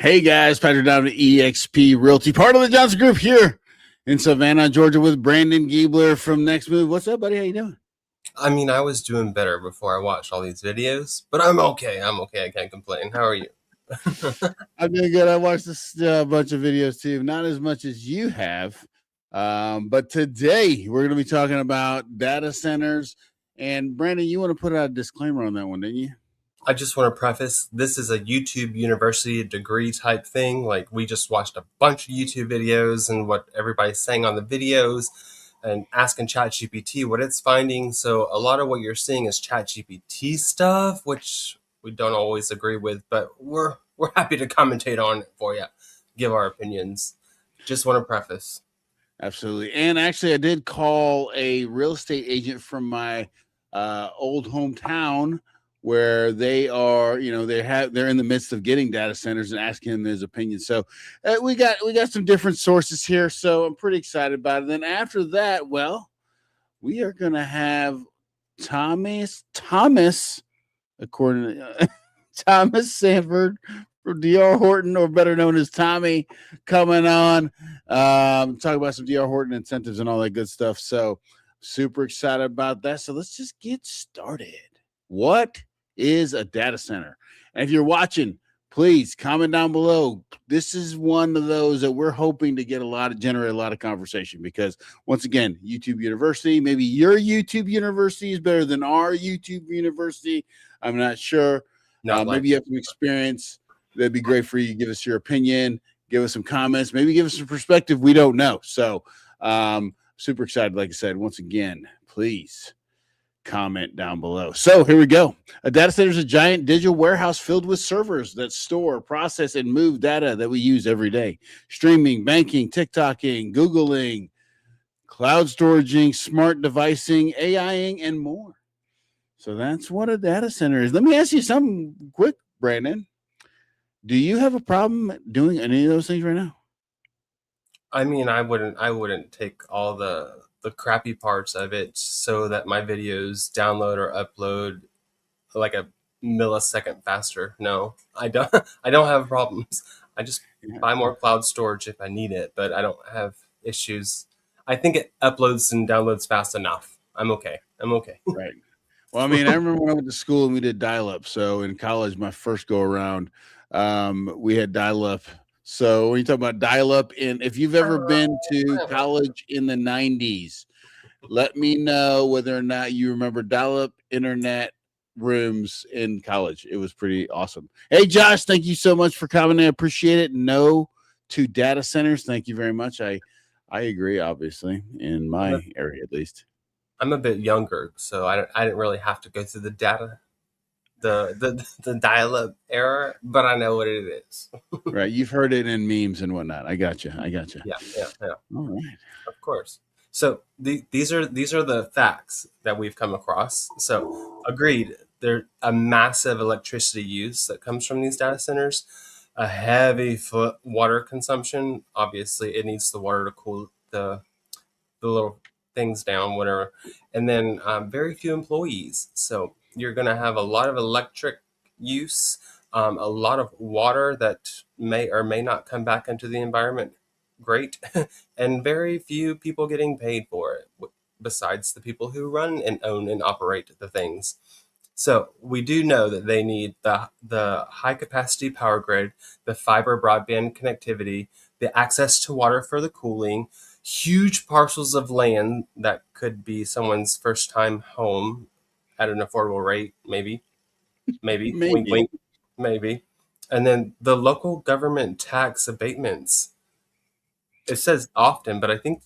Hey guys, Patrick down to EXP Realty, part of the Johnson Group here in Savannah, Georgia, with Brandon Giebler from Next Move. What's up, buddy? How you doing? I mean, I was doing better before I watched all these videos, but I'm okay. I can't complain. How are you? I'm doing good. I watched this bunch of videos too, not as much as you have. But today we're going to be talking about data centers. And Brandon, you want to put out a disclaimer on that one, didn't you? I just want to preface this is a YouTube university degree type thing. Like, we just watched a bunch of YouTube videos and what everybody's saying on the videos and asking ChatGPT what it's finding. So a lot of what you're seeing is ChatGPT stuff, which we don't always agree with, but we're happy to commentate on it for you, give our opinions. Just want to preface. Absolutely. And actually, I did call a real estate agent from my old hometown where they are, they're in the midst of getting data centers and asking him his opinion. So we got some different sources here. So I'm pretty excited about it. Then after that, well, we are going to have Thomas, according to Thomas Sanford from DR Horton, or better known as Tommy, coming on, talk about some DR Horton incentives and all that good stuff. So super excited about that. So let's just get started. What is a data center? And if you're watching, please comment down below. This is one of those that we're hoping to generate a lot of conversation, because once again, YouTube University, maybe your YouTube University is better than our YouTube University. I'm not sure. Maybe you have some experience. That'd be great for you. Give us your opinion, give us some comments, maybe give us some perspective. We don't know. So super excited. Like I said, once again, please comment down below. So here we go. A data center is a giant digital warehouse filled with servers that store, process, and move data that we use every day. Streaming, banking, TikToking, Googling, cloud storaging, smart devicing, AIing, and more. So that's what a data center is. Let me ask you something quick, Brandon. Do you have a problem doing any of those things right now? I mean, I wouldn't take all the crappy parts of it so that my videos download or upload like a millisecond faster. No, I don't. I don't have problems. I just buy more cloud storage if I need it, but I don't have issues. I think it uploads and downloads fast enough. I'm okay. Right. Well, I mean, I remember when I went to school and we did dial-up. So in college, my first go around, we had dial-up. So when you talk about dial-up, if you've ever been to college in the 90s, let me know whether or not you remember dial-up internet rooms in college. It was pretty awesome. Hey, Josh, thank you so much for coming. I appreciate it. No to data centers. Thank you very much. I agree, obviously, in my area at least. I'm a bit younger, so I didn't really have to go through the dial-up era, but I know what it is. Right, you've heard it in memes and whatnot. I got you. Yeah. All right, of course. So these are the facts that we've come across. So agreed, there's a massive electricity use that comes from these data centers, a heavy water consumption. Obviously, it needs the water to cool the little things down, whatever, and then very few employees. So you're going to have a lot of electric use, a lot of water that may or may not come back into the environment. Great. And very few people getting paid for it, besides the people who run and own and operate the things. So we do know that they need the high capacity power grid, the fiber broadband connectivity, the access to water for the cooling, huge parcels of land that could be someone's first time home at an affordable rate, maybe. Wink, wink, maybe. And then the local government tax abatements. It says often, but I think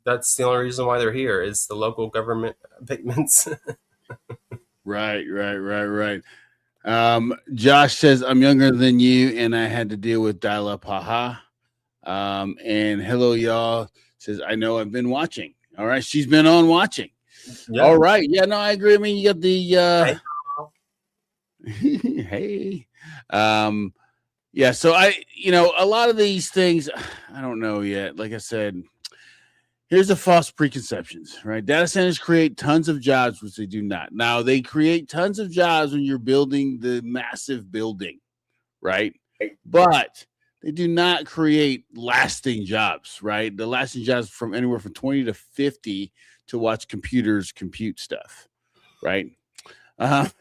that's the only reason why they're here is the local government abatements. Right. Josh says, I'm younger than you and I had to deal with dial-up, haha. And hello, y'all. Says, I know I've been watching. All right, she's been on watching. Yeah. All right. Yeah, no, I agree. I mean, you got the hey. Yeah, so a lot of these things, I don't know yet. Like I said, here's the false preconceptions, right? Data centers create tons of jobs, which they do not. Now, they create tons of jobs when you're building the massive building, right? But they do not create lasting jobs, right? The lasting jobs from anywhere from 20 to 50 to watch computers compute stuff, right?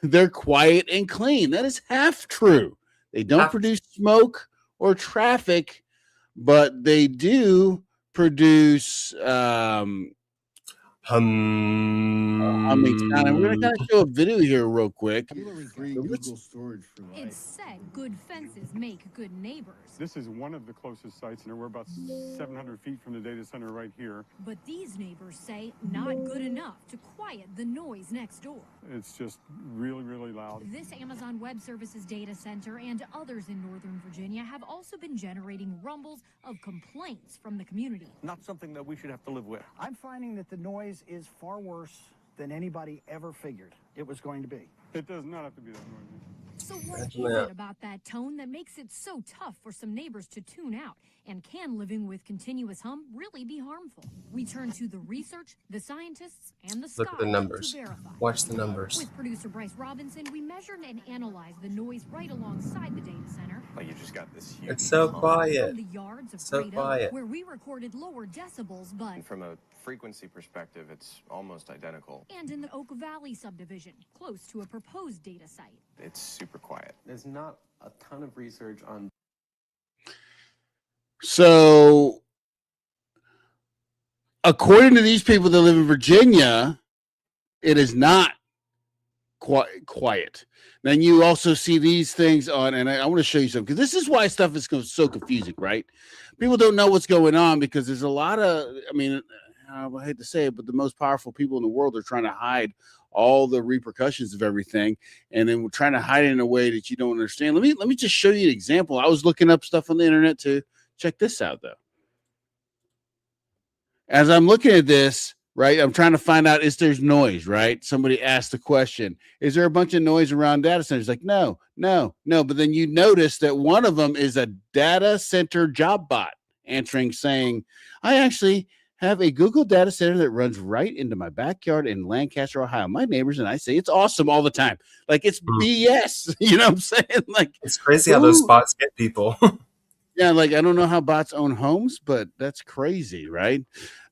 They're quiet and clean. That is half true. They don't Half produce smoke or traffic, but they do produce humming sound. And we're going to kind of show a video here real quick. Free Google storage for life. It's said good fences make good neighbors. This is one of the closest sites, and we're about 700 feet from the data center right here. But these neighbors say not good enough to quiet the noise next door. It's just really, really loud. This Amazon Web Services data center and others in Northern Virginia have also been generating rumbles of complaints from the community. Not something that we should have to live with. I'm finding that the noise is far worse than anybody ever figured it was going to be. It does not have to be that noisy. So what is it about that tone that makes it so tough for some neighbors to tune out? And can living with continuous hum really be harmful? We turn to the research, the scientists, and the Look at the numbers. to verify. Watch the numbers. With producer Bryce Robinson, we measured and analyzed the noise right alongside the data center. Like you just got this huge. It's so quiet. From the yards of So Great quiet. Oak, where we recorded lower decibels, but... And from a frequency perspective, it's almost identical. And in the Oak Valley subdivision, close to a proposed data site. It's super quiet. There's not a ton of research on. So, according to these people that live in Virginia, it is not quiet. Then you also see these things on, and I want to show you something, because this is why stuff is so confusing, right? People don't know what's going on because there's a lot of, I mean, I hate to say it, but the most powerful people in the world are trying to hide all the repercussions of everything, and then we're trying to hide it in a way that you don't understand. Let me just show you an example. I was looking up stuff on the internet too. Check this out, though. As I'm looking at this, right, I'm trying to find out if there's noise, right? Somebody asked the question, is there a bunch of noise around data centers? Like, no. But then you notice that one of them is a data center job bot answering saying, I actually have a Google data center that runs right into my backyard in Lancaster, Ohio. My neighbors and I say it's awesome all the time. Like, it's BS. You know what I'm saying? Like, it's crazy how those spots get people. Yeah, like I don't know how bots own homes, but that's crazy, right?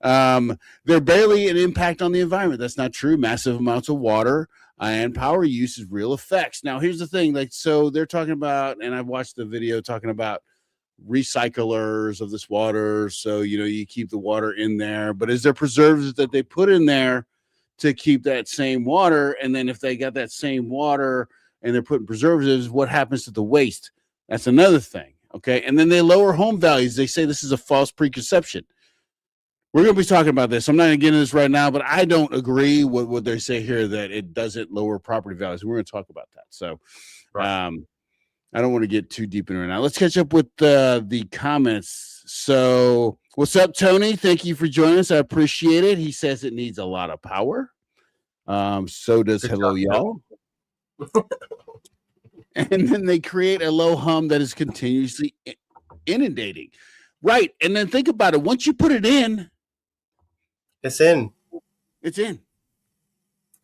They're barely an impact on the environment. That's not true. Massive amounts of water and power use is real effects. Now, here's the thing. Like, so they're talking about, and I've watched the video talking about recyclers of this water. So, you know, you keep the water in there, but is there preservatives that they put in there to keep that same water? And then if they got that same water and they're putting preservatives, what happens to the waste? That's another thing. Okay. And then they lower home values. They say this is a false preconception. We're going to be talking about this. I'm not going to get into this right now, but I don't agree with what they say here that it doesn't lower property values. We're going to talk about that. So I don't want to get too deep into it now. Let's catch up with the comments. So what's up, Tony? Thank you for joining us. I appreciate it. He says it needs a lot of power. So does Good hello, job, y'all. And then they create a low hum that is continuously inundating. Right. And then think about it. Once you put it in, it's in. It's in.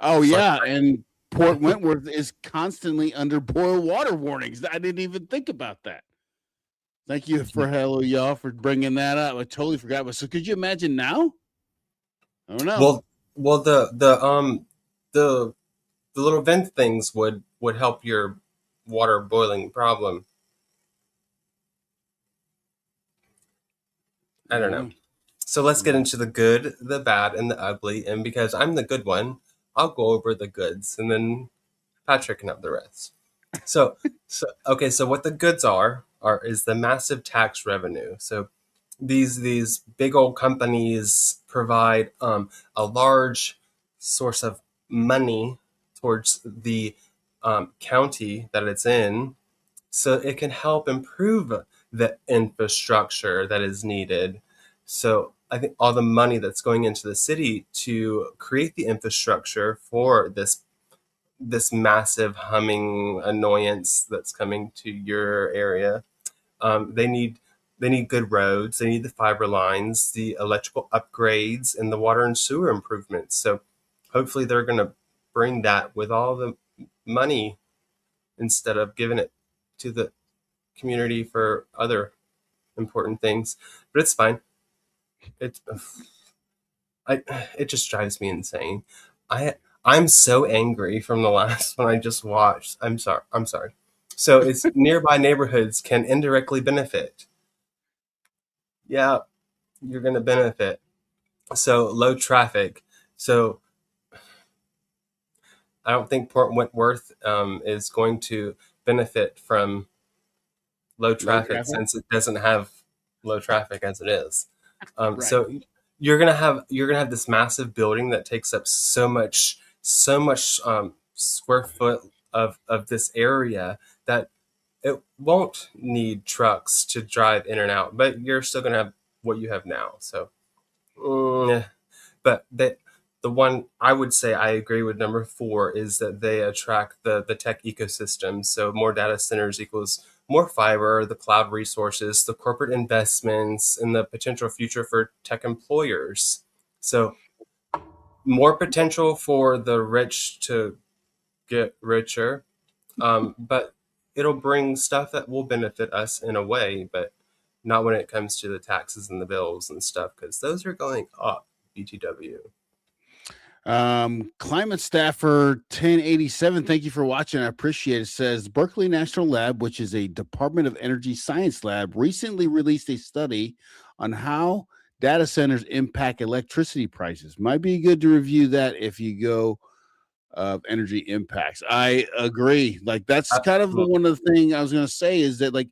Oh, It's yeah. like, And Port Wentworth is constantly under boil water warnings. I didn't even think about that. Thank you for hello, y'all, for bringing that up. I totally forgot. But so could you imagine now? I don't know. Well, the little vent things would help your water boiling problem. I don't know. So let's get into the good, the bad, and the ugly. And because I'm the good one, I'll go over the goods, and then Patrick can have the rest. So okay. So what the goods is the massive tax revenue. So these big old companies provide a large source of money towards the county that it's in, so it can help improve the infrastructure that is needed. So I think all the money that's going into the city to create the infrastructure for this massive humming annoyance that's coming to your area, they need good roads, they need the fiber lines, the electrical upgrades, and the water and sewer improvements. So hopefully they're going to bring that with all the money instead of giving it to the community for other important things, but it's fine. It's it just drives me insane. I'm so angry from the last one I just watched. I'm sorry. So it's nearby neighborhoods can indirectly benefit. Yeah, you're going to benefit. So low traffic. So I don't think Port Wentworth is going to benefit from low traffic since it doesn't have low traffic as it is. Right. So you're gonna have this massive building that takes up so much square foot of this area that it won't need trucks to drive in and out, but you're still gonna have what you have now. So, but the one I would say I agree with number 4 is that they attract the tech ecosystem. So more data centers equals more fiber, the cloud resources, the corporate investments, and the potential future for tech employers. So more potential for the rich to get richer, but it'll bring stuff that will benefit us in a way, but not when it comes to the taxes and the bills and stuff, because those are going up. BTW. Climate staffer 1087, thank you for watching. I appreciate it. Says Berkeley National Lab, which is a Department of Energy science lab, recently released a study on how data centers impact electricity prices. Might be good to review that if you go energy impacts. I agree. Like that's kind of the one of the thing I was going to say is that, like,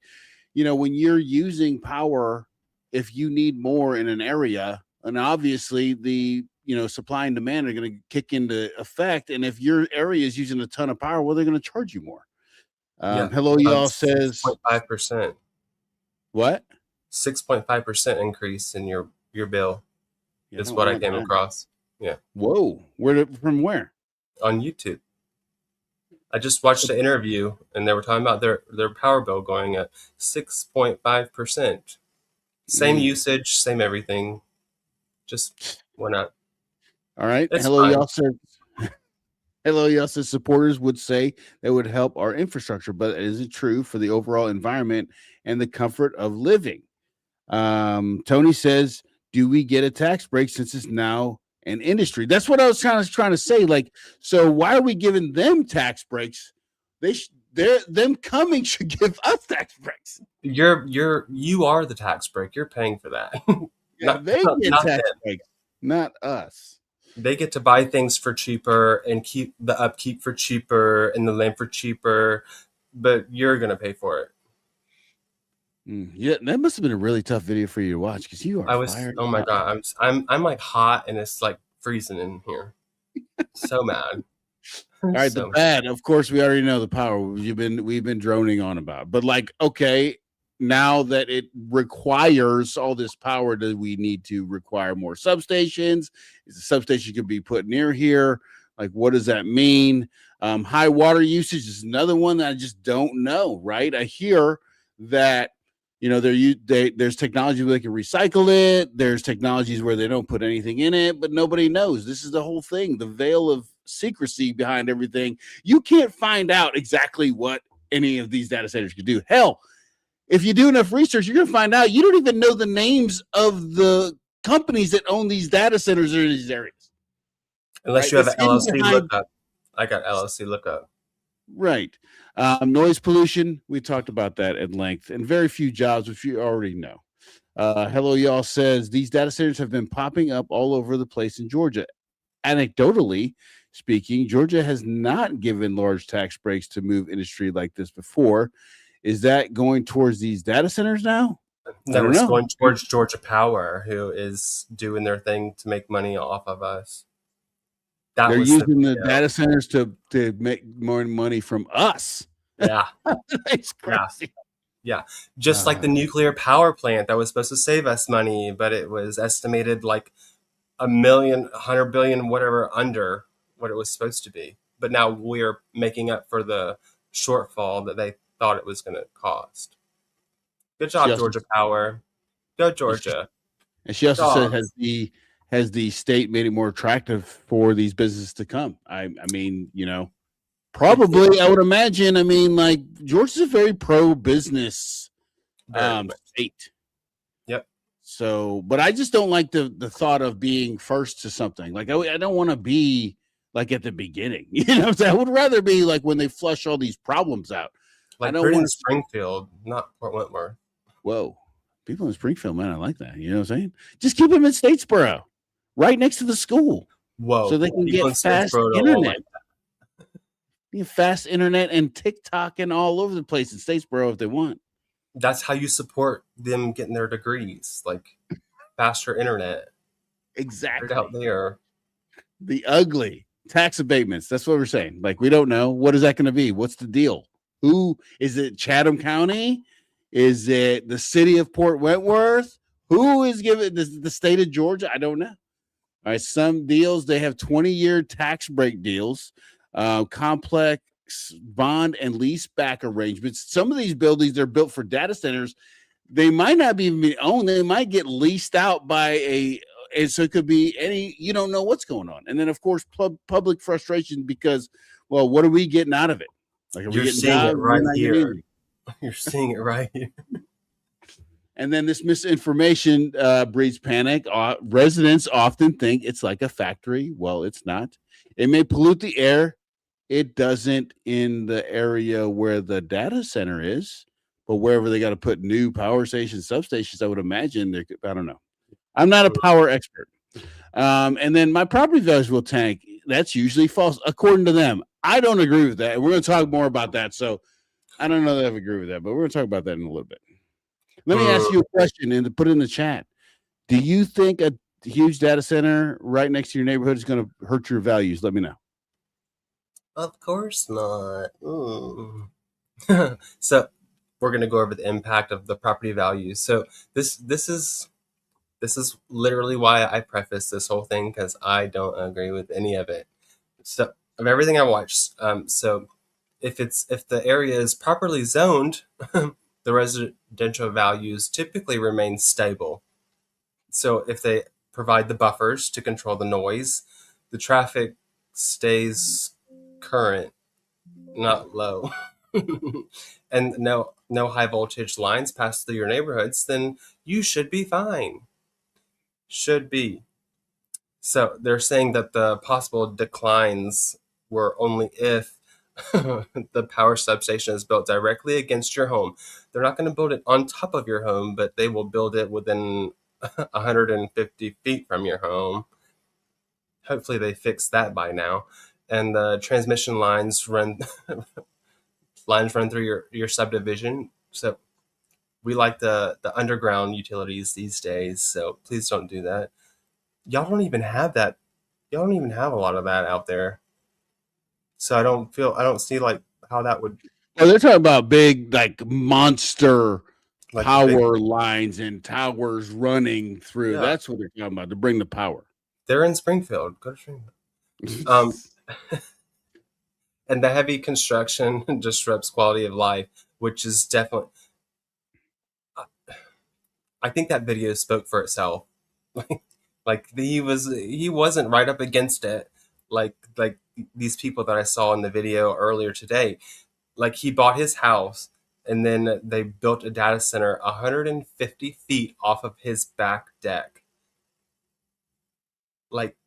you know, when you're using power, if you need more in an area, and obviously the supply and demand are going to kick into effect. And if your area is using a ton of power, well, they're going to charge you more. Hello, y'all says 6.5%. What? 6.5% increase in your bill is what I came across. Yeah. Whoa. From where? On YouTube. I just watched an interview and they were talking about their power bill going at 6.5%. Same usage, same everything. Just went up. All right. It's Hello, fine. y'all said. Hello, y'all said supporters would say that would help our infrastructure, but is it true for the overall environment and the comfort of living? Tony says, do we get a tax break since it's now an industry? That's what I was trying to say. Like, so why are we giving them tax breaks? Them coming should give us tax breaks. You are the tax break. You're paying for that. Yeah, they get tax breaks, not us. They get to buy things for cheaper and keep the upkeep for cheaper and the land for cheaper, but you're gonna pay for it. Yeah, that must have been a really tough video for you to watch because you are. Oh my god, I'm like hot and it's like freezing in here. So mad. All right, the bad. Of course, we already know the power. We've been droning on about, but like, okay, now that it requires all this power, do we need to require more substations? Is the substation could be put near here? Like, what does that mean? High water usage is another one that I just don't know. Right? I hear that there's technology where they can recycle it. There's technologies where they don't put anything in it, but nobody knows. This is the whole thing. The veil of secrecy behind everything. You can't find out exactly what any of these data centers could do. Hell, if you do enough research, you're going to find out you don't even know the names of the companies that own these data centers in these areas. Unless you have an LLC lookup. I got LLC lookup. Right. Noise pollution. We talked about that at length, and very few jobs, which you already know. Hello, y'all says these data centers have been popping up all over the place in Georgia. Anecdotally speaking, Georgia has not given large tax breaks to move industry like this before. Is that going towards these data centers now? No, it's going towards Georgia Power, who is doing their thing to make money off of us. They're using the data centers to make more money from us. Yeah. It's crazy. Yeah. Just like the nuclear power plant that was supposed to save us money, but it was estimated like $1 million, 100 billion, whatever, under what it was supposed to be. But now we're making up for the shortfall that they thought it was going to cost. Good job, Georgia Power. Go Georgia. And she also said, has the state made it more attractive for these businesses to come? I mean, probably. I would imagine. I mean, like, Georgia's a very pro-business state. So, but I just don't like the thought of being first to something. Like I don't want to be like at the beginning. You know what I'm saying? I would rather be like when they flush all these problems out. I Like don't put it in want Springfield, not Port Wentworth. whoa. People in Springfield, man, I like that. You know what I'm saying? Just keep them in Statesboro, right next to the school. Whoa. So they can People in get fast Statesboro don't internet. like You have fast internet and TikTok and all over the place in Statesboro if they want. that's how you support them getting their degrees, like faster internet. Exactly. Right out there. The ugly tax abatements. That's what we're saying. Like, we don't know. What is that going to be? What's the deal? Who is it? Chatham County? Is it the city of Port Wentworth? Who is giving the state of Georgia? I don't know. All right. Some deals, they have 20-year tax break deals, complex bond and lease back arrangements. Some of these buildings are built for data centers. They might not even be owned. They might get leased out by and so it could be you don't know what's going on. And then, of course, public frustration because, well, what are we getting out of it? Like, are we You're getting seeing it jobs? right We're not getting here. anything. You're seeing it right here. And then this misinformation breeds panic. Residents often think it's like a factory. Well, it's not. It may pollute the air. It doesn't in the area where the data center is, but wherever they got to put new power stations, substations, I would imagine I don't know. I'm not a power expert. And then my property values will tank. That's usually false, according to them. I don't agree with that. We're going to talk more about that. So I don't know that I agree with that, but we're going to talk about that in a little bit. Let me ask you a question and put it in the chat. Do you think a huge data center right next to your neighborhood is going to hurt your values? Let me know. Of course not. So we're going to go over the impact of the property values. So this is literally why I preface this whole thing, because I don't agree with any of it. So of everything I watched, so if the area is properly zoned, the residential values typically remain stable. So if they provide the buffers to control the noise, the traffic stays current, not low, and no high voltage lines pass through your neighborhoods, then you should be fine. Should be. So they're saying that the possible declines were only if the power substation is built directly against your home. They're not going to build it on top of your home, but they will build it within 150 feet from your home. Hopefully they fixed that by now. And the transmission lines run through your subdivision. So we like the underground utilities these days, so please don't do that. Y'all don't even have that. Y'all don't even have a lot of that out there. So I don't see like how that would. Well, they're talking about big, like monster Like power lines and towers running through. Yeah. That's what they're talking about to bring the power. They're in Springfield. Go to Springfield. And the heavy construction disrupts quality of life, which is definitely. I think that video spoke for itself. Like he wasn't right up against it. Like these people that I saw in the video earlier today. Like he bought his house and then they built a data center 150 feet off of his back deck. Like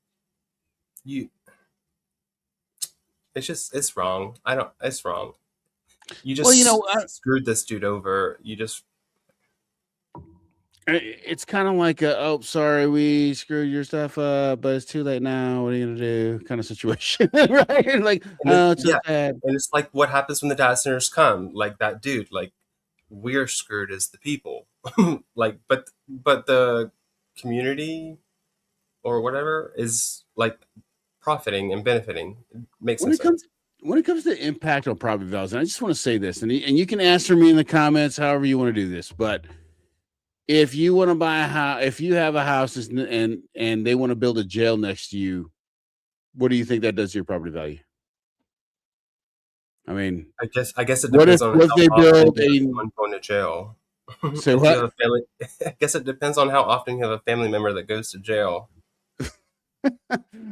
it's wrong. It's wrong. You just screwed this dude over. It's kind of like sorry, we screwed your stuff up, but it's too late now. What are you gonna do? Kind of situation, right? Like, it's so bad. And it's like what happens when the data centers come. Like that dude. Like we're screwed as the people. Like, but the community or whatever is like profiting and benefiting. It makes sense. When it comes to impact on property values, and I just want to say this, and you can answer me in the comments however you want to do this, but if you want to buy a house, if you have a house and they want to build a jail next to you, what do you think that does to your property value? I mean, I guess it depends on how they build one going to jail. Say what? I guess it depends on how often you have a family member that goes to jail.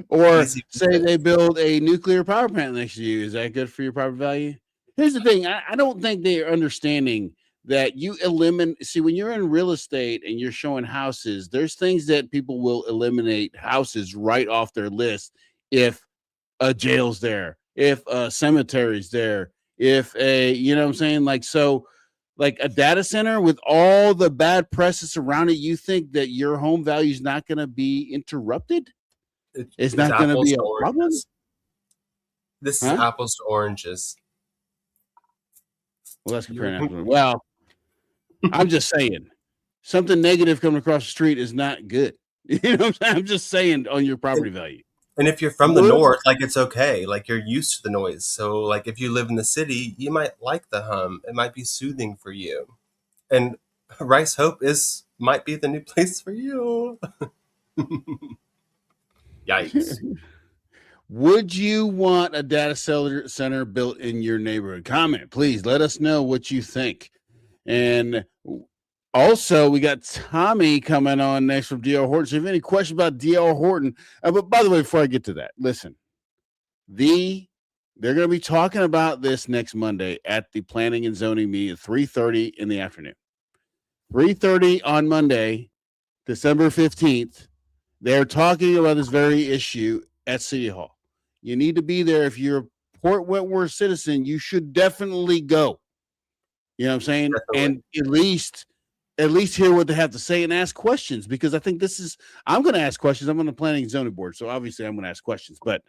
Or say they build a nuclear power plant next to you. Is that good for your property value? Here's the thing. I don't think they are understanding that you eliminate. See, when you're in real estate and you're showing houses, there's things that people will eliminate houses right off their list if a jail's there, if a cemetery's there, if a, you know what I'm saying? Like, so like a data center with all the bad press that's around it, you think that your home value is not going to be interrupted? It's not going to apples be a to problem? oranges. This is Huh? apples to oranges. Well, that's comparing apples to- Well, I'm just saying something negative coming across the street is not good. You know what I'm saying? I'm just saying on your property value. And if you're from the north, like it's okay. Like you're used to the noise. So like if you live in the city, you might like the hum. It might be soothing for you. And Rice Hope might be the new place for you. Yikes. Would you want a data center built in your neighborhood? Comment, please. Let us know what you think. And also, we got Tommy coming on next from D.R. Horton. So if you have any questions about D.R. Horton, but by the way, before I get to that, listen, they're going to be talking about this next Monday at the Planning and Zoning meeting at 3:30 in the afternoon. 3:30 on Monday, December 15th. They're talking about this very issue at City Hall. You need to be there. If you're a Port Wentworth citizen, you should definitely go. You know what I'm saying? Definitely. And at least hear what they have to say and ask questions, because I think I'm going to ask questions. I'm on the Planning and Zoning board, so obviously I'm going to ask questions. But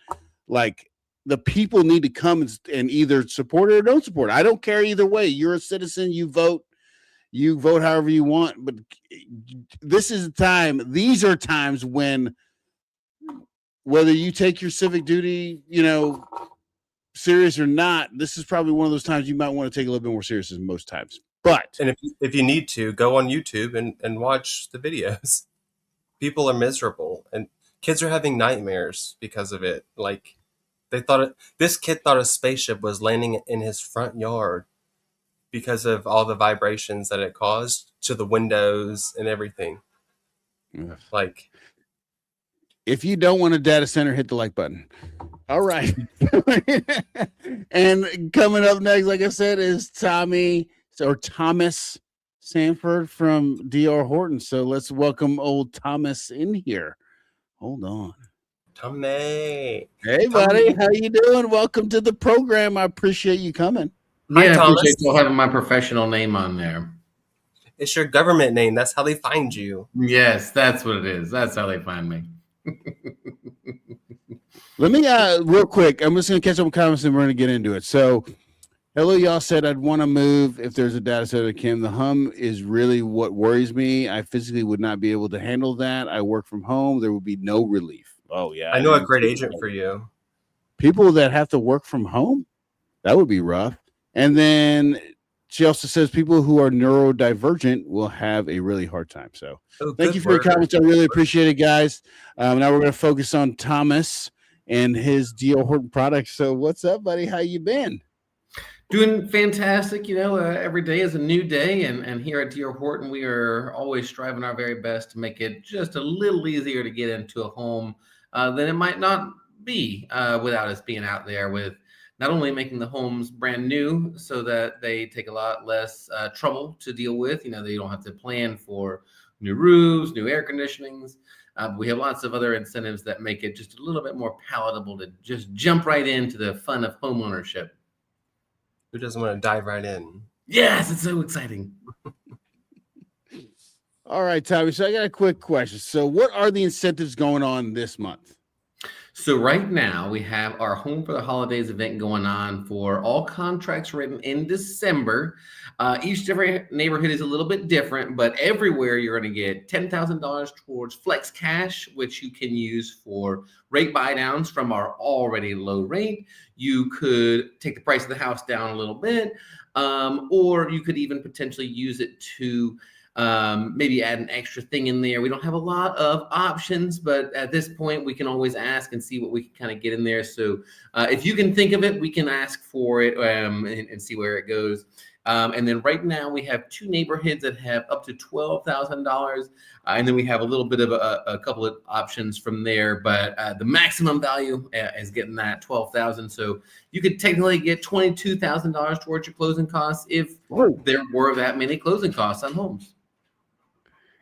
like the people need to come and either support it or don't support it. I don't care either way. You're a citizen. You vote however you want. But this is the time. These are times when, whether you take your civic duty, serious or not, this is probably one of those times you might want to take a little bit more serious than most times. But And if you need to, go on YouTube and watch the videos. People are miserable and kids are having nightmares because of it. Like this kid thought a spaceship was landing in his front yard because of all the vibrations that it caused to the windows and everything. yeah. Like, if you don't want a data center, hit the like button. All right. And coming up next, like I said, is Thomas Sanford from D.R. Horton. So let's welcome old Thomas in here. Hold on. Tommy. Hey, buddy. How you doing? Welcome to the program. I appreciate you coming. Hi, Yeah, I Thomas. appreciate still having my professional name on there. It's your government name. That's how they find you. Yes, that's what it is. That's how they find me. Let me real quick, I'm just going to catch up with comments and we're going to get into it. So, hello, y'all said I'd want to move if there's a data center. Kim, the hum is really what worries me. I physically would not be able to handle that. I work from home. There would be no relief. Oh, yeah. I know a great agent for you. People that have to work from home, that would be rough. And then she also says people who are neurodivergent will have a really hard time. So thank you for your comments. I really appreciate it, guys. Now we're going to focus on Thomas and his D.R. Horton products. So what's up, buddy? How you been? Doing fantastic. Every day is a new day. And here at D.R. Horton, we are always striving our very best to make it just a little easier to get into a home than it might not be without us being out there with not only making the homes brand new so that they take a lot less trouble to deal with. They don't have to plan for new roofs, new air conditionings. We have lots of other incentives that make it just a little bit more palatable to just jump right into the fun of home ownership. Who doesn't want to dive right in? Yes, it's so exciting. All right, Tommy. So I got a quick question. So what are the incentives going on this month? So right now we have our Home for the Holidays event going on for all contracts written in December. Each different neighborhood is a little bit different, but everywhere you're going to get $10,000 towards flex cash, which you can use for rate buy downs from our already low rate. You could take the price of the house down a little bit, or you could even potentially use it to maybe add an extra thing in there. We don't have a lot of options, but at this point we can always ask and see what we can kind of get in there. So if you can think of it, we can ask for it and see where it goes. And then right now we have 2 neighborhoods that have up to $12,000. And then we have a little bit of a couple of options from there, but the maximum value is getting that $12,000. So you could technically get $22,000 towards your closing costs if there were that many closing costs on homes.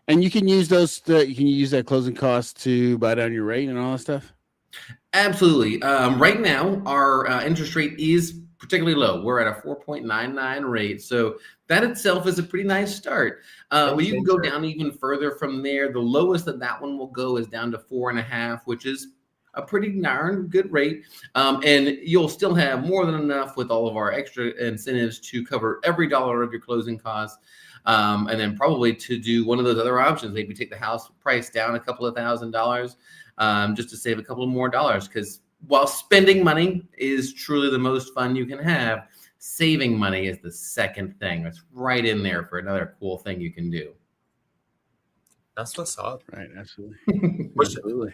And you can use those. You can use that closing cost to buy down your rate and all that stuff. Absolutely. Right now, our interest rate is particularly low. We're at a 4.99 rate. So that itself is a pretty nice start. But you can go down even further from there. The lowest that one will go is down to 4.5, which is a pretty darn good rate. And you'll still have more than enough with all of our extra incentives to cover every dollar of your closing costs. And then probably to do one of those other options, maybe take the house price down a couple of $1,000s just to save a couple of more dollars. Because while spending money is truly the most fun you can have, saving money is the second thing. It's right in there for another cool thing you can do. That's what's up. Right. Absolutely. Absolutely.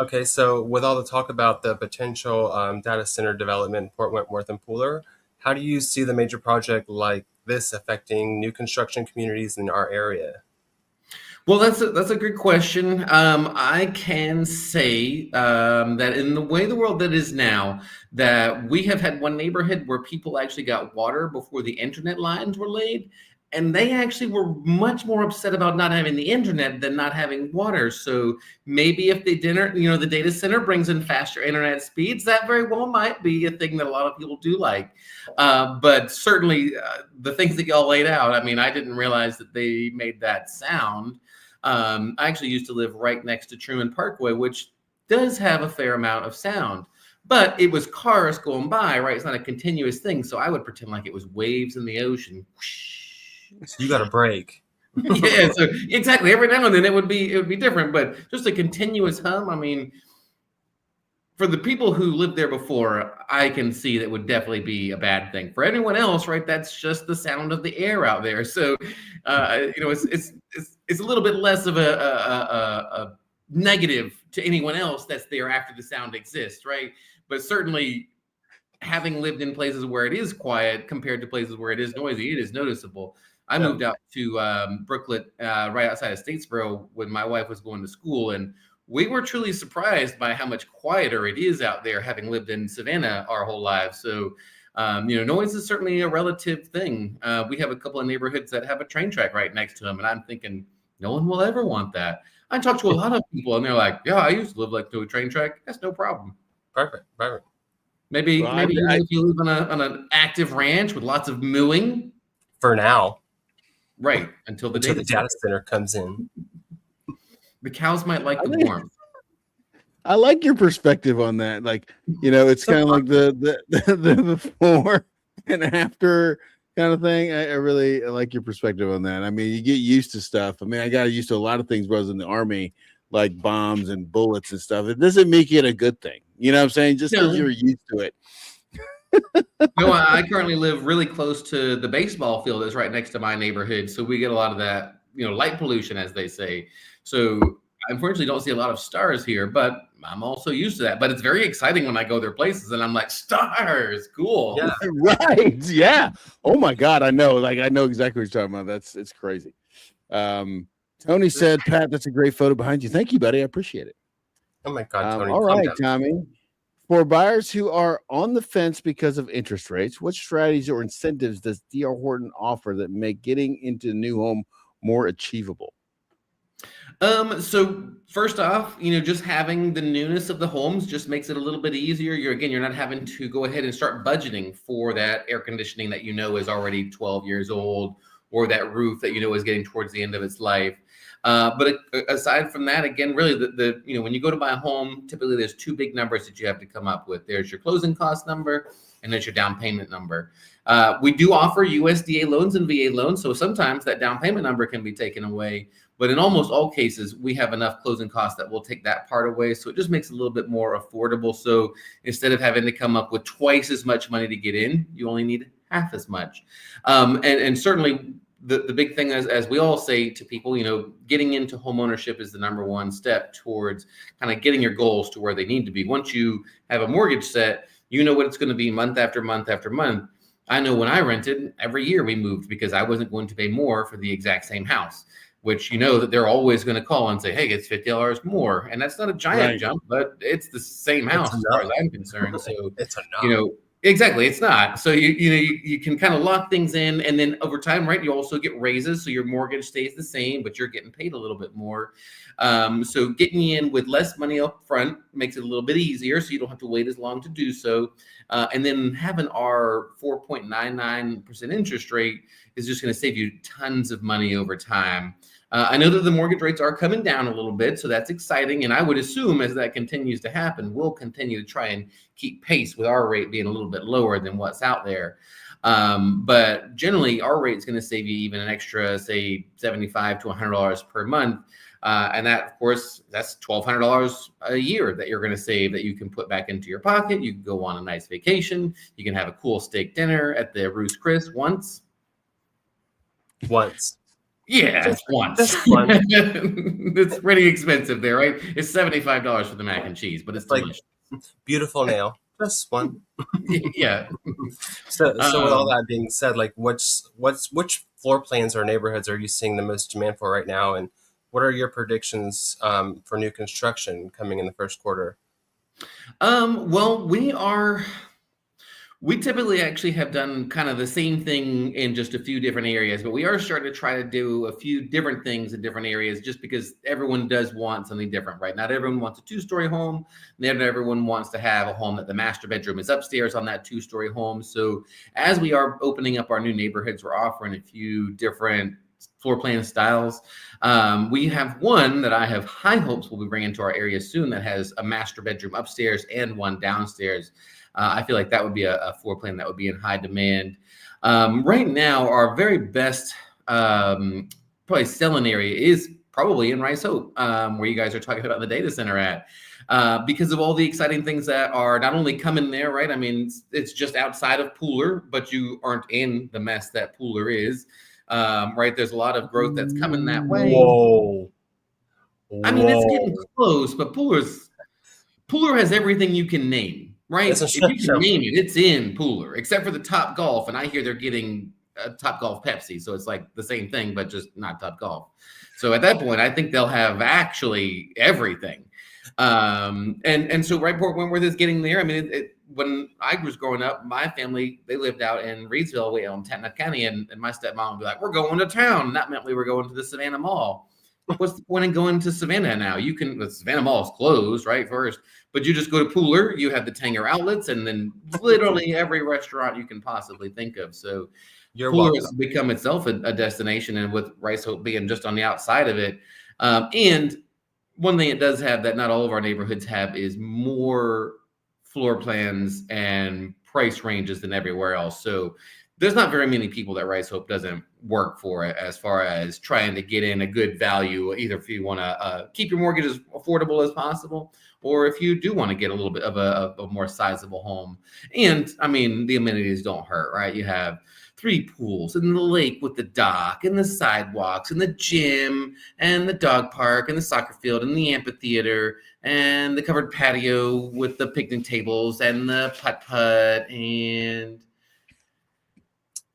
Okay, so with all the talk about the potential data center development in Port Wentworth and Pooler, how do you see the major project like this affecting new construction communities in our area? Well, that's a good question. I can say that in the way the world that is now, that we have had one neighborhood where people actually got water before the internet lines were laid, and they actually were much more upset about not having the internet than not having water. So maybe if the data center brings in faster internet speeds, that very well might be a thing that a lot of people do like. But certainly the things that y'all laid out, I mean, I didn't realize that they made that sound. I actually used to live right next to Truman Parkway, which does have a fair amount of sound, but it was cars going by, right? It's not a continuous thing. So I would pretend like it was waves in the ocean. So you got a break. Yeah, so exactly. Every now and then it would be different, but just a continuous hum. I mean, for the people who lived there before, I can see that would definitely be a bad thing. For anyone else, right, that's just the sound of the air out there. So, it's a little bit less of a negative to anyone else that's there after the sound exists, right? But certainly, having lived in places where it is quiet compared to places where it is noisy, it is noticeable. I moved out to Brooklet, right outside of Statesboro, when my wife was going to school, and we were truly surprised by how much quieter it is out there, having lived in Savannah our whole lives. So, noise is certainly a relative thing. We have a couple of neighborhoods that have a train track right next to them, and I'm thinking, no one will ever want that. I talk to a lot of people, and they're like, yeah, I used to live like to a train track. That's no problem. Perfect. Maybe if you live on an active ranch with lots of mooing. For now. Right, until the data center comes in. The cows might like the warmth. I like your perspective on that. Like, it's kind of like the before and after kind of thing. I really like your perspective on that. I mean, you get used to stuff. I mean, I got used to a lot of things when I was in the Army, like bombs and bullets and stuff. It doesn't make it a good thing. You know what I'm saying? Just because you're used to it. I currently live really close to the baseball field that's right next to my neighborhood. So we get a lot of that, light pollution, as they say. So I unfortunately don't see a lot of stars here, but I'm also used to that. But it's very exciting when I go their places and I'm like, stars, cool. Yeah. Right. Yeah. Oh my God. I know. Like, I know exactly what you're talking about. It's crazy. Tony said, Pat, that's a great photo behind you. Thank you, buddy. I appreciate it. Oh my God, Tony. All right, Tommy. For buyers who are on the fence because of interest rates, what strategies or incentives does D.R. Horton offer that make getting into a new home more achievable? So first off, just having the newness of the homes just makes it a little bit easier. You're not having to go ahead and start budgeting for that air conditioning that is already 12 years old, or that roof that is getting towards the end of its life. But aside from that, again, really when you go to buy a home, typically there's 2 big numbers that you have to come up with. There's your closing cost number and there's your down payment number. We do offer USDA loans and VA loans, so sometimes that down payment number can be taken away. But in almost all cases, we have enough closing costs that will take that part away. So it just makes it a little bit more affordable. So instead of having to come up with twice as much money to get in, you only need half as much. And certainly the big thing, as we all say to people, getting into home ownership is the number one step towards kind of getting your goals to where they need to be. Once you have a mortgage set, what it's going to be month after month after month. I know when I rented, every year we moved because I wasn't going to pay more for the exact same house, which you know that they're always going to call and say, hey, it's $50 more. And that's not a giant Right. jump, but it's the same house as far as I'm concerned. So, It's enough. you know, exactly, it's not. So you can kind of lock things in, and then over time, right, you also get raises, so your mortgage stays the same, but you're getting paid a little bit more. So getting you in with less money up front makes it a little bit easier, so you don't have to wait as long to do so. And then having our 4.99% interest rate is just going to save you tons of money over time. I know that the mortgage rates are coming down a little bit, so that's exciting. And I would assume as that continues to happen, we'll continue to try and keep pace with our rate being a little bit lower than what's out there. But generally, our rate is going to save you even an extra, say, $75 to $100 per month. And that, of course, that's $1,200 a year that you're going to save that you can put back into your pocket. You can go on a nice vacation. You can have a cool steak dinner at the Ruth's Chris once. Yeah, just once. It's pretty expensive there, right? It's $75 for the mac and cheese, but it's delicious. Beautiful nail. Just one. Yeah. So with all that being said, like which floor plans or neighborhoods are you seeing the most demand for right now? And what are your predictions for new construction coming in the first quarter? Well, we typically actually have done kind of the same thing in just a few different areas, but we are starting to try to do a few different things in different areas just because everyone does want something different, right? Not everyone wants a 2-story home. Not everyone wants to have a home that the master bedroom is upstairs on that 2-story home. So as we are opening up our new neighborhoods, we're offering a few different floor plan styles. We have one that I have high hopes will be bringing to our area soon that has a master bedroom upstairs and one downstairs. I feel like that would be a floor plan that would be in high demand. Right now, our very best probably selling area is probably in Rice Hope, where you guys are talking about the data center at. Because of all the exciting things that are not only coming there, right? I mean, it's just outside of Pooler, but you aren't in the mess that Pooler is. Right? There's a lot of growth that's coming that way. Whoa. I mean, it's getting close, but Pooler has everything you can name. Right? If you can name it, it's in Pooler, except for the Top Golf. And I hear they're getting a Top Golf Pepsi. So it's like the same thing, but just not Top Golf. So at that point, I think they'll have actually everything. And so Port Wentworth is getting there. I mean, when I was growing up, my family, they lived out in Reedsville, way out in Tanana County. And my stepmom would be like, we're going to town. And that meant we were going to the Savannah Mall. What's the point in going to Savannah now? The Savannah Mall is closed, right? First, but you just go to Pooler, you have the Tanger outlets, and then literally every restaurant you can possibly think of. So Pooler has become itself a destination, and with Rice Hope being just on the outside of it. And one thing it does have that not all of our neighborhoods have is more floor plans and price ranges than everywhere else. So there's not very many people that Rice Hope doesn't work for as far as trying to get in a good value, either if you want to keep your mortgage as affordable as possible, or if you do want to get a little bit of a more sizable home. And I mean, the amenities don't hurt, right? You have 3 pools and the lake with the dock and the sidewalks and the gym and the dog park and the soccer field and the amphitheater and the covered patio with the picnic tables and the putt-putt and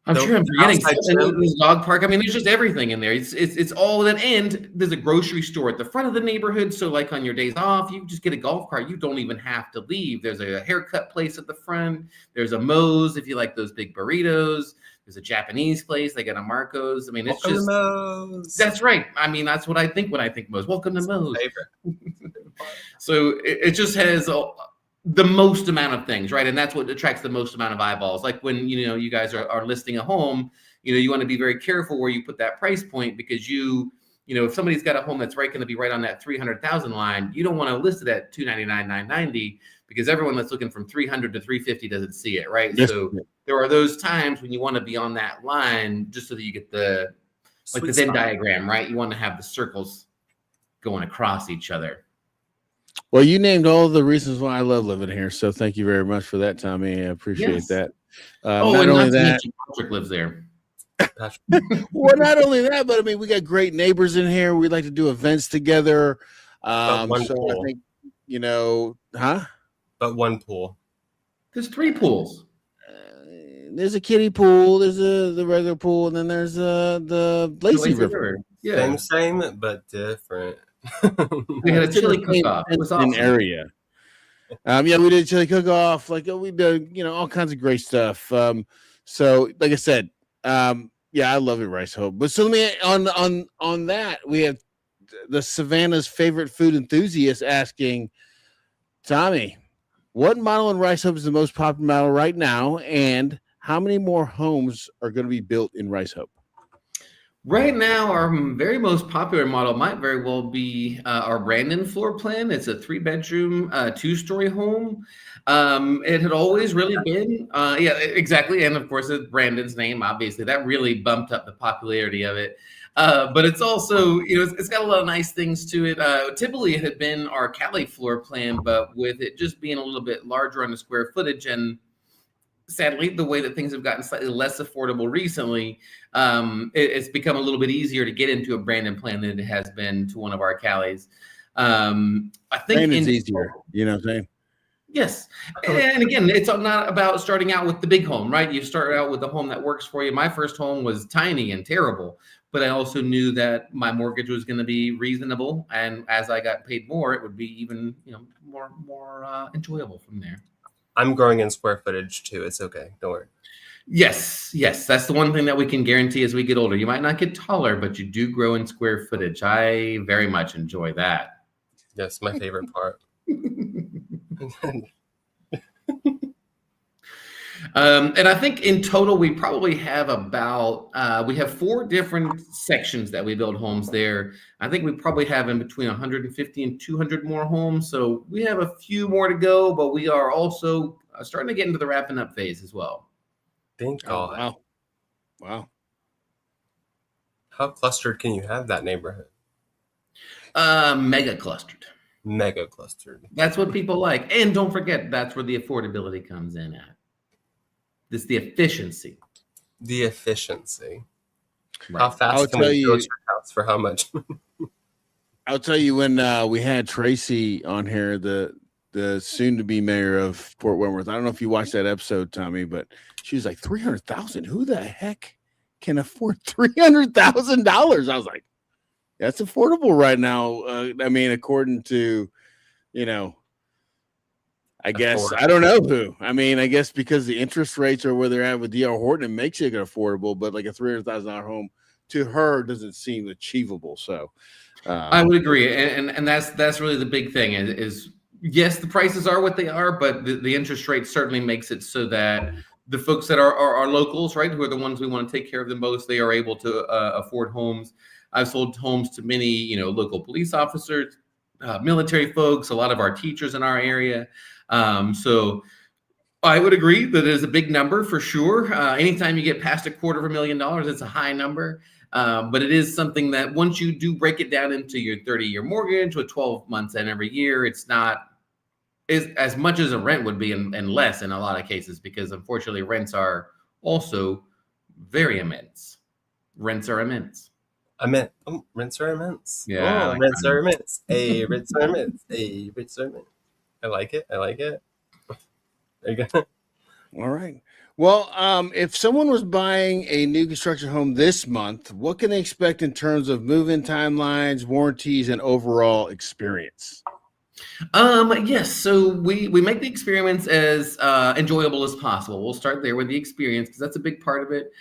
I'm sure I'm forgetting the dog park. I mean, there's just everything in there. It's all that. And there's a grocery store at the front of the neighborhood. So like on your days off, you just get a golf cart. You don't even have to leave. There's a haircut place at the front. There's a Moe's if you like those big burritos. There's a Japanese place. They got a Marco's. I mean, it's Welcome just to Moe's. That's right. I mean, that's what I think when I think Moe's. Welcome to Moe's. So it just has the most amount of things, right? And that's what attracts the most amount of eyeballs. Like when, you guys are listing a home, you want to be very careful where you put that price point because if somebody's got a home that's going to be right on that 300,000 line, you don't want to list it at 299, 990 because everyone that's looking from 300 to 350 doesn't see it, right? Yes. So there are those times when you want to be on that line just so that you get the Venn diagram, right? You want to have the circles going across each other. Well, you named all the reasons why I love living here, so thank you very much for that, Tommy. I appreciate that. Not only that, Patrick lives there. Well, not only that, but I mean, we got great neighbors in here. We like to do events together. But one pool. I think, But one pool. There's 3 pools. there's a kiddie pool, there's the regular pool, and then there's the lazy river. Yeah, Same, but different. we had a It's in chili the same cook-off. It was fenced-in awesome. area. Yeah, we did chili cook-off. Like we did, all kinds of great stuff. So like I said, yeah, I love it, Rice Hope. But so let me on that, we have the Savannah's favorite food enthusiast asking, Tommy, what model in Rice Hope is the most popular model right now, and how many more homes are going to be built in Rice Hope? Right now, our very most popular model might very well be our Brandon floor plan. It's a 3-bedroom, 2-story home. It had always really been, yeah, exactly. And of course, it's Brandon's name, obviously, that really bumped up the popularity of it. But it's also, it's got a lot of nice things to it. Typically, it had been our Cali floor plan, but with it just being a little bit larger on the square footage and sadly, the way that things have gotten slightly less affordable recently, it's become a little bit easier to get into a Brandon plan than it has been to one of our Calis. I think Brandon's easier, you know what I'm saying? Yes. And again, it's not about starting out with the big home, right? You start out with a home that works for you. My first home was tiny and terrible, but I also knew that my mortgage was going to be reasonable. And as I got paid more, it would be even, more enjoyable from there. I'm growing in square footage too. It's okay. Don't worry. Yes. That's the one thing that we can guarantee as we get older. You might not get taller, but you do grow in square footage. I very much enjoy that. Yes, my favorite part. And I think in total, we probably have we have 4 different sections that we build homes there. I think we probably have in between 150 and 200 more homes. So we have a few more to go, but we are also starting to get into the wrapping up phase as well. Thank God. Wow. How clustered can you have that neighborhood? Mega clustered. Mega clustered. That's what people like. And don't forget, that's where the affordability comes in at. This the efficiency. The efficiency. Right. How fast can we build your house for how much? I'll tell you when we had Tracy on here, the soon-to-be mayor of Port Wentworth. I don't know if you watched that episode, Tommy, but she was like, 300,000. Who the heck can afford $300,000? I was like, that's affordable right now. I mean, according to, I guess, I don't know who. I mean, I guess because the interest rates are where they're at with D.R. Horton, it makes it affordable, but like a $300,000 home to her doesn't seem achievable. So I would agree. And that's really the big thing is yes, the prices are what they are, but the interest rate certainly makes it so that the folks that are locals, right, who are the ones we want to take care of the most, they are able to afford homes. I've sold homes to many, local police officers, military folks, a lot of our teachers in our area. So I would agree that it is a big number for sure. Anytime you get past $250,000, it's a high number. But it is something that once you do break it down into your 30-year mortgage with 12 months in every year, it's not as much as a rent would be and less in a lot of cases, because unfortunately rents are also very immense. Rents are immense. Rents are immense. Yeah. Rents are immense. Hey, rents are immense. Hey, rents are immense. I like it. There you go. all right. Well, if someone was buying a new construction home this month, what can they expect in terms of move-in timelines, warranties, and overall experience? Yes. So we make the experience as enjoyable as possible. We'll start there with the experience because that's a big part of it.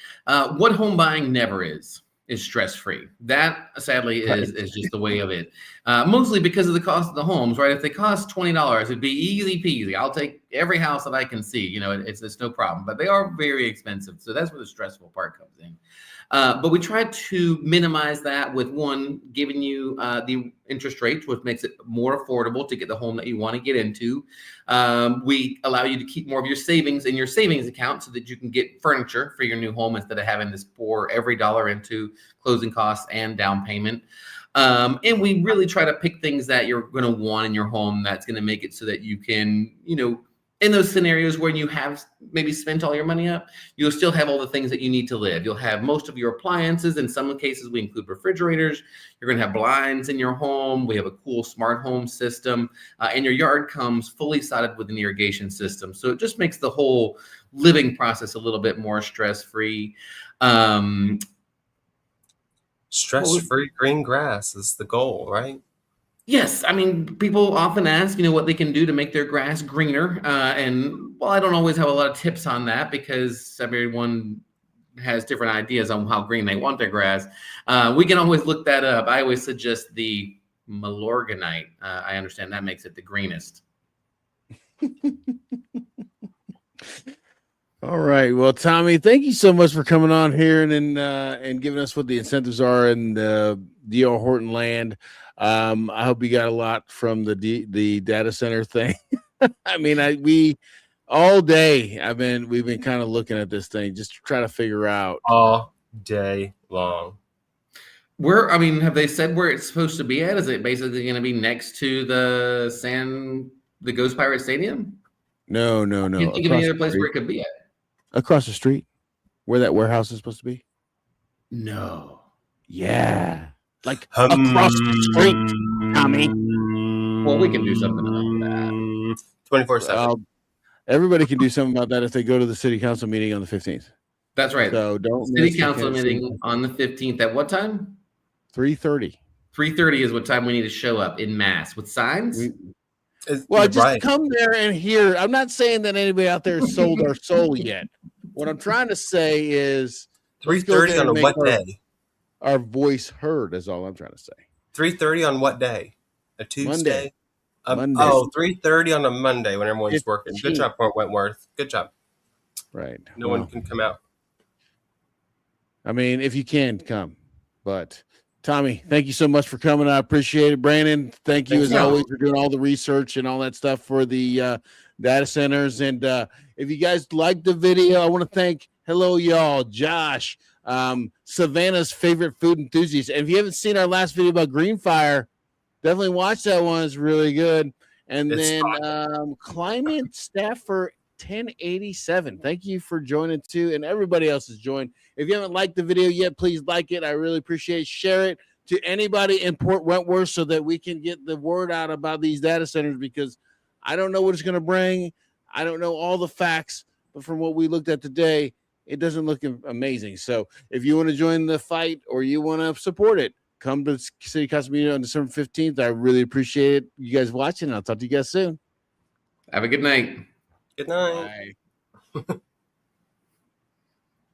What home buying never is stress-free. That sadly is just the way of it. Mostly because of the cost of the homes, right? If they cost $20, it'd be easy peasy. I'll take every house that I can see, it's no problem, but they are very expensive. So that's where the stressful part comes in. But we try to minimize that with giving you the interest rates, which makes it more affordable to get the home that you want to get into. We allow you to keep more of your savings in your savings account so that you can get furniture for your new home instead of having to pour every dollar into closing costs and down payment. And we really try to pick things that you're going to want in your home that's going to make it so that you can, in those scenarios where you have maybe spent all your money up, you'll still have all the things that you need to live. You'll have most of your appliances. In some cases, we include refrigerators. You're going to have blinds in your home. We have a cool smart home system, and your yard comes fully sodded with an irrigation system. So it just makes the whole living process a little bit more stress-free. Stress-free green grass is the goal, right? Yes, I mean, people often ask, what they can do to make their grass greener. And well, I don't always have a lot of tips on that because everyone has different ideas on how green they want their grass. We can always look that up. I always suggest the Milorganite. I understand that makes it the greenest. All right. Well, Tommy, thank you so much for coming on here and giving us what the incentives are in the D.R. Horton land. I hope you got a lot from the data center thing. I mean, all day we've been kind of looking at this thing just to try to figure out all day long. Have they said where it's supposed to be at? Is it basically going to be next to the Ghost Pirate Stadium? No. Can't think of any other place where it could be at. Across the street, where that warehouse is supposed to be. No. Yeah. Like across the street, Tommy. Well, we can do something about that. 24/7. Everybody can do something about that if they go to the city council meeting on the 15th. That's right. So don't city council meeting on the 15th at what time? 3:30. 3:30 is what time we need to show up in mass with signs. Come there and hear. I'm not saying that anybody out there has sold our soul yet. What I'm trying to say is 3:30 on what day? Our voice heard is all I'm trying to say. 3:30 on what day? A Tuesday? Monday. 3:30 on a Monday when everyone's working. Good job, Port Wentworth. Good job. Right. No one can come out. I mean, if you can come. But Tommy, thank you so much for coming. I appreciate it. Brandon, thank you as always for doing all the research and all that stuff for the data centers. And if you guys liked the video, I want to thank y'all, Josh, Savannah's favorite food enthusiast. And if you haven't seen our last video about Greenfire, definitely watch that one. It's really good. And then Climate Staffer 1087. Thank you for joining too. And everybody else has joined. If you haven't liked the video yet, please like it. I really appreciate it. Share it to anybody in Port Wentworth so that we can get the word out about these data centers, because I don't know what it's going to bring. I don't know all the facts, but from what we looked at today, it doesn't look amazing. So if you want to join the fight or you want to support it, come to the City Council meeting on December 15th. I really appreciate it. You guys watching. I'll talk to you guys soon. Have a good night. Good night. Bye.